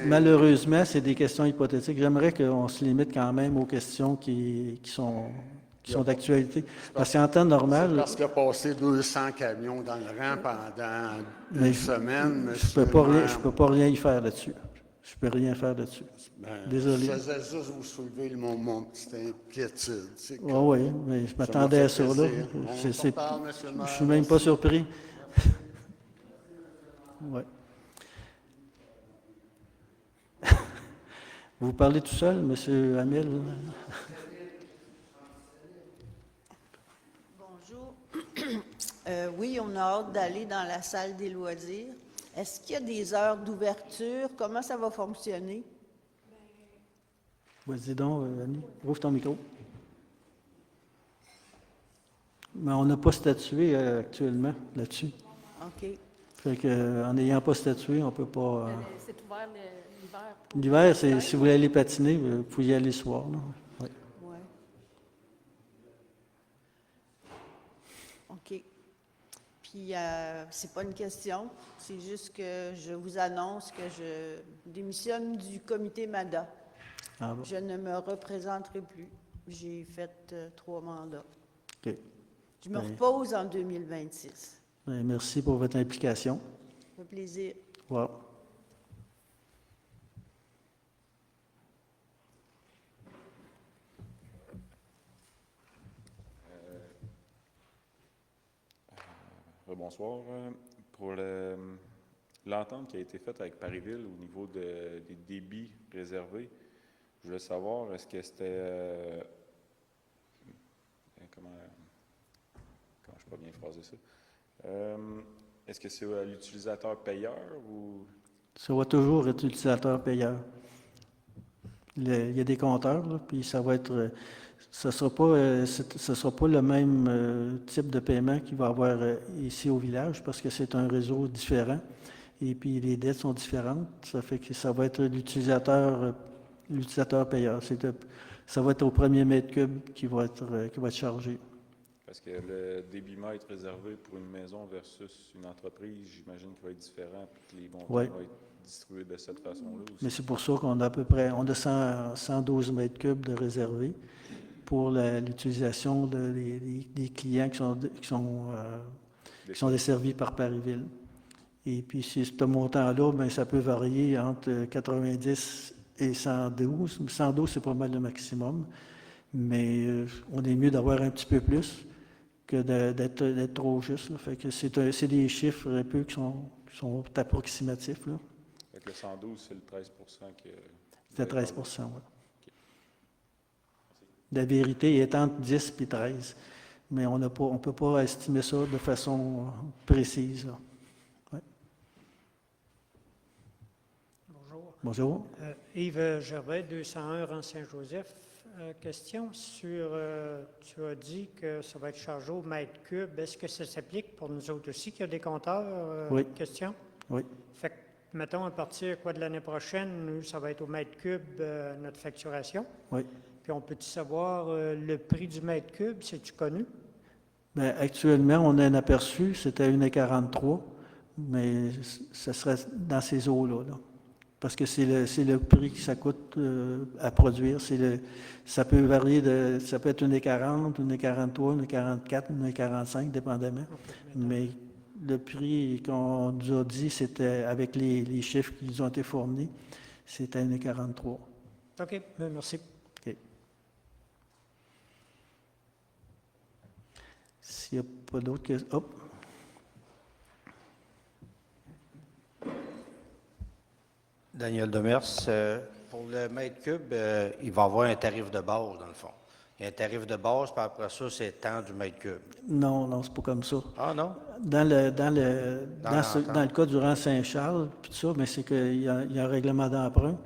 Malheureusement, c'est des questions hypothétiques. J'aimerais qu'on se limite quand même aux questions qui sont d'actualité. Parce qu'en temps normal... Parce qu'il a passé 200 camions dans le rang pendant une semaine. Je peux pas rien y faire là-dessus. Je peux rien faire là-dessus. Désolé. Je faisais juste vous soulever mon petite inquiétude. Oui, mais je m'attendais à ça, là. Je ne suis même pas surpris. Ouais. Vous parlez tout seul, M. Hamel? Bonjour. Oui, on a hâte d'aller dans la salle des loisirs. Est-ce qu'il y a des heures d'ouverture? Comment ça va fonctionner? Vas-y donc, Annie, ouvre ton micro. Mais on n'a pas statué actuellement là-dessus. OK. Fait qu'en n'ayant pas statué, on ne peut pas... C'est ouvert l'hiver. L'hiver, si vous voulez aller patiner, vous pouvez y aller le soir. Là. Ouais. Ouais. OK. Puis, c'est pas une question, c'est juste que je vous annonce que je démissionne du comité MADA. Ah bon. Je ne me représenterai plus. J'ai fait 3 mandats. OK. Je me repose en 2026. Bien, merci pour votre implication. Ça fait plaisir. Wow. Bonsoir. Pour l'entente qui a été faite avec Parisville au niveau des débits réservés, je voulais savoir, est-ce que c'était... comment je peux bien phraser ça? Est-ce que c'est à l'utilisateur payeur ou... Ça va toujours être utilisateur payeur. Il y a des compteurs, là, puis ça va être... Ce ne sera pas le même type de paiement qu'il va y avoir ici au village parce que c'est un réseau différent et puis les dettes sont différentes. Ça fait que ça va être l'utilisateur payeur. Ça va être au premier mètre cube qui va être chargé. Parce que le débitmètre réservé pour une maison versus une entreprise, j'imagine qu'il va être différent et que les montants vont être distribués de cette façon-là aussi. Mais c'est pour ça qu'on a à peu près 112 mètres cubes de réservés pour l'utilisation des clients qui sont desservis par Parisville. Et puis, ce montant-là, bien, ça peut varier entre 90 et 112. 112, c'est pas mal le maximum. Mais on est mieux d'avoir un petit peu plus que d'être trop juste. Là. Fait que c'est des chiffres un peu qui sont approximatifs. Là. Fait que le 112, c'est le 13 que... C'est 13 oui. La vérité est entre 10 et 13, mais on ne peut pas estimer ça de façon précise. Là. Ouais. Bonjour. Bonjour. Yves Gervais, 201 rang Saint-Joseph. Question sur, tu as dit que ça va être chargé au mètre cube. Est-ce que ça s'applique pour nous autres aussi, qu'il y a des compteurs? Oui. Question? Oui. Fait que, mettons, à partir de l'année prochaine, nous, ça va être au mètre cube, notre facturation. Oui. Puis on peut-tu savoir le prix du mètre cube, c'est-tu connu? Bien, actuellement, on a un aperçu, c'était 1,43, mais ça serait dans ces eaux-là. Là. Parce que c'est le prix que ça coûte à produire. Ça peut varier, ça peut être 1,40, 1,43, 1,44, 1,45, dépendamment. Mais le prix qu'on nous a dit, c'était avec les chiffres qui nous ont été fournis, c'était 1,43. OK, merci. OK. S'il n'y a pas d'autres questions... Hop. Daniel Demers, pour le mètre cube, il va y avoir un tarif de base, dans le fond. Il y a un tarif de base, puis après ça, c'est tant du mètre cube. Non, non, c'est pas comme ça. Ah non? Dans le cas du rang Saint-Charles, puis tout ça, mais c'est qu'il y a un règlement d'emprunt.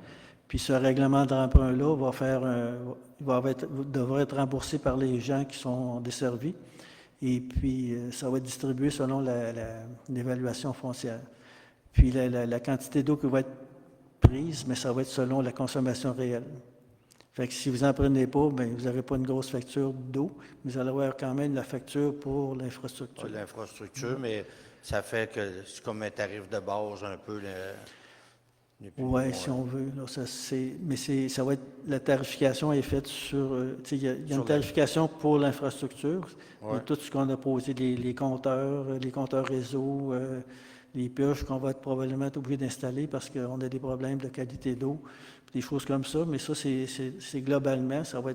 Puis ce règlement d'emprunt-là devrait être remboursé par les gens qui sont desservis. Et puis, ça va être distribué selon l'évaluation foncière. Puis la quantité d'eau qui va être prise, mais ça va être selon la consommation réelle. Fait que si vous n'en prenez pas, bien, vous n'aurez pas une grosse facture d'eau, mais vous allez avoir quand même la facture pour l'infrastructure. Pas l'infrastructure, mais ça fait que c'est comme un tarif de base un peu. Oui, si on veut. Là, ça va être, la tarification est faite sur... il y a une tarification pour l'infrastructure. Ouais. Tout ce qu'on a posé, les compteurs réseau, les pioches qu'on va être probablement obligé d'installer parce qu'on a des problèmes de qualité d'eau, des choses comme ça. Mais ça, c'est globalement, ça va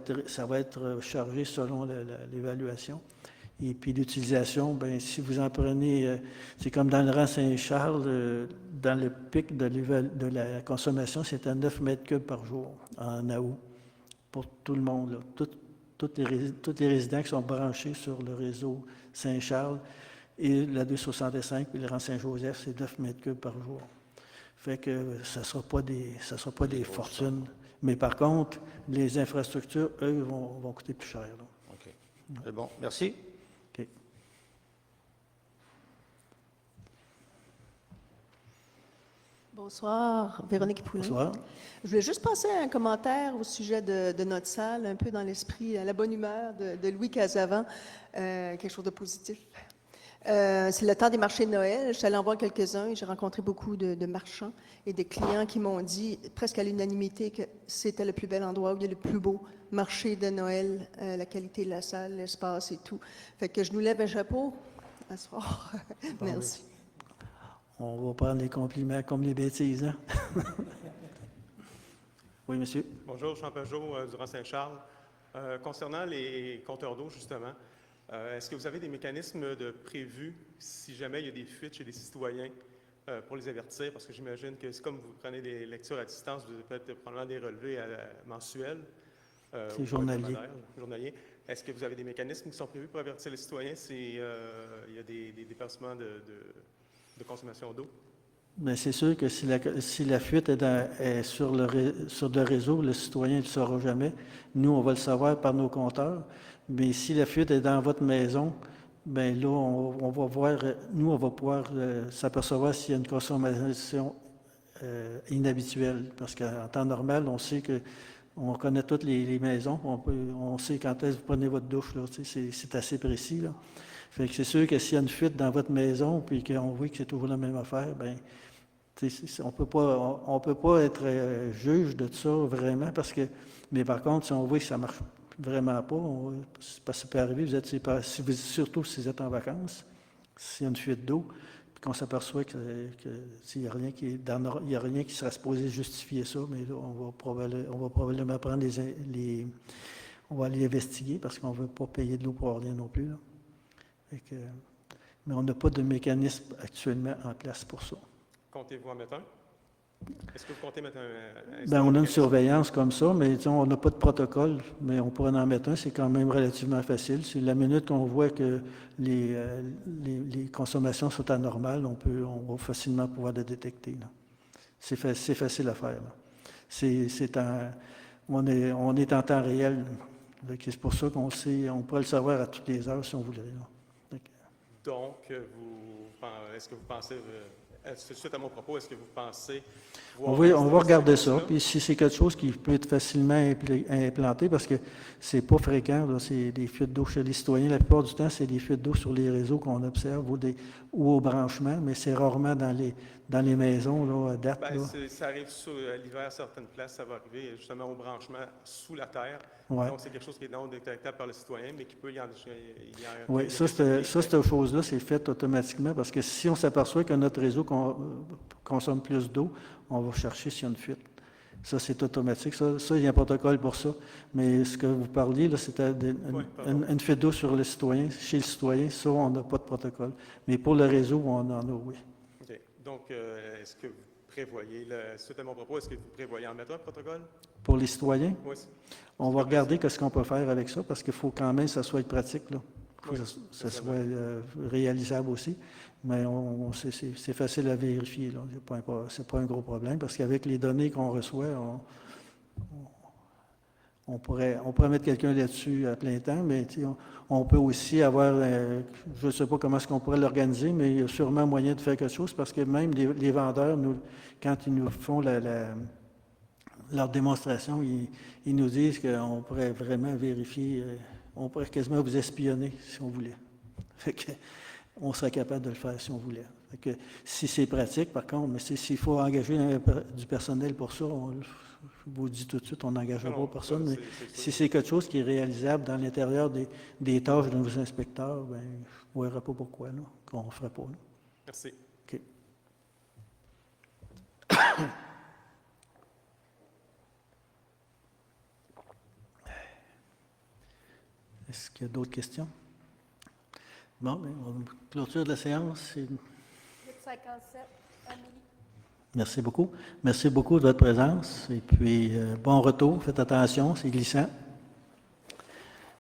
être chargé selon l'évaluation. Et puis l'utilisation, bien, si vous en prenez, c'est comme dans le rang Saint-Charles, dans le pic de la consommation, c'est à 9 mètres cubes par jour en août pour tout le monde. Là. Tous les résidents qui sont branchés sur le réseau Saint-Charles et la 265 et le rang Saint-Joseph, c'est 9 mètres cubes par jour. Fait que ça ne sera pas des fortunes. Mais par contre, les infrastructures, eux, vont coûter plus cher. Là. OK. C'est bon. Merci. OK. Bonsoir, Véronique Poulin. Bonsoir. Je voulais juste passer un commentaire au sujet de notre salle, un peu dans l'esprit, à la bonne humeur de Louis Casavant, quelque chose de positif. C'est le temps des marchés de Noël. Je suis allée en voir quelques-uns et j'ai rencontré beaucoup de marchands et des clients qui m'ont dit, presque à l'unanimité, que c'était le plus bel endroit où il y a le plus beau marché de Noël, la qualité de la salle, l'espace et tout. Fait que je nous lève un chapeau à ce soir. Merci. On va prendre les compliments comme les bêtises, hein? Oui, monsieur. Bonjour, Jean Pajot, du rang Saint-Charles. Concernant les compteurs d'eau, justement, est-ce que vous avez des mécanismes de prévus si jamais il y a des fuites chez les citoyens pour les avertir? Parce que j'imagine que c'est comme vous prenez des lectures à distance, vous faites probablement des relevés mensuels. C'est journalier. Journalier. Est-ce que vous avez des mécanismes qui sont prévus pour avertir les citoyens s'il y a des dépassements de consommation d'eau? Bien, c'est sûr que si la fuite est sur le réseau, le citoyen ne le saura jamais. Nous, on va le savoir par nos compteurs. Mais si la fuite est dans votre maison, bien là, on va voir, nous, on va pouvoir s'apercevoir s'il y a une consommation inhabituelle. Parce qu'en temps normal, on sait on connaît toutes les maisons, on sait quand est-ce que vous prenez votre douche, là, c'est assez précis, là. Fait que c'est sûr que s'il y a une fuite dans votre maison, puis qu'on voit que c'est toujours la même affaire, bien, on peut pas être juge de ça vraiment, mais par contre, si on voit que ça marche vraiment pas, parce que ça peut arriver, surtout si vous êtes en vacances, s'il y a une fuite d'eau, puis qu'on s'aperçoit s'il n'y a rien il y a rien qui serait supposé justifier ça, mais là, on va probablement prendre on va aller investiguer parce qu'on ne veut pas payer de l'eau pour rien non plus, là. Mais on n'a pas de mécanisme actuellement en place pour ça. Comptez-vous en mettre un? Est-ce que vous comptez mettre un... Bien, on a une surveillance comme ça, mais on n'a pas de protocole, mais on pourrait en mettre un. C'est quand même relativement facile. C'est la minute qu'on voit que les consommations sont anormales, on va facilement pouvoir les détecter. C'est facile à faire. On est en temps réel. C'est pour ça qu'on pourrait le savoir à toutes les heures si on voulait. Donc, est-ce que vous pensez, suite à mon propos, est-ce que vous pensez... On va regarder ça, puis si c'est quelque chose qui peut être facilement implanté, parce que c'est pas fréquent, là, c'est des fuites d'eau chez les citoyens. La plupart du temps, c'est des fuites d'eau sur les réseaux qu'on observe ou au branchement, mais c'est rarement dans les maisons, là, à date. Ça arrive à l'hiver, à certaines places, ça va arriver justement au branchement sous la terre. Ouais. Donc, c'est quelque chose qui est non détectable par le citoyen, mais qui peut y en... Oui, cette chose-là, c'est fait automatiquement parce que si on s'aperçoit que notre réseau consomme plus d'eau, on va chercher s'il y a une fuite. Ça, c'est automatique. Ça, il y a un protocole pour ça. Mais ce que vous parliez, là, c'était une fuite d'eau sur le citoyen, chez le citoyen. Ça, on n'a pas de protocole. Mais pour le réseau, on en a, oui. OK. Donc, est-ce que vous prévoyez, suite à mon propos, est-ce que vous prévoyez en mettre un protocole? Pour les citoyens, Oui. on va regarder ce qu'on peut faire avec ça, parce qu'il faut quand même que ça soit pratique, là. Il faut que ça soit réalisable aussi. Mais c'est facile à vérifier, là. C'est pas un gros problème, parce qu'avec les données qu'on reçoit, on pourrait mettre quelqu'un là-dessus à plein temps, mais on peut aussi avoir, je ne sais pas comment est-ce qu'on pourrait l'organiser, mais il y a sûrement moyen de faire quelque chose, parce que même les vendeurs, quand ils nous font leur démonstration, ils nous disent qu'on pourrait vraiment vérifier, on pourrait quasiment vous espionner si on voulait. Fait que, on serait capable de le faire si on voulait. Fait que, si c'est pratique, par contre, mais s'il faut engager du personnel pour ça, je vous dis tout de suite, on n'engagera pas personne. Mais si c'est quelque chose qui est réalisable dans l'intérieur des tâches de nos inspecteurs, bien, je ne verrai pas pourquoi qu'on ne ferait pas. Là. Merci. OK. Est-ce qu'il y a d'autres questions? Bon, bien, on clôture de la séance. 57, Amélie. Merci beaucoup. Merci beaucoup de votre présence. Et puis, bon retour. Faites attention, c'est glissant.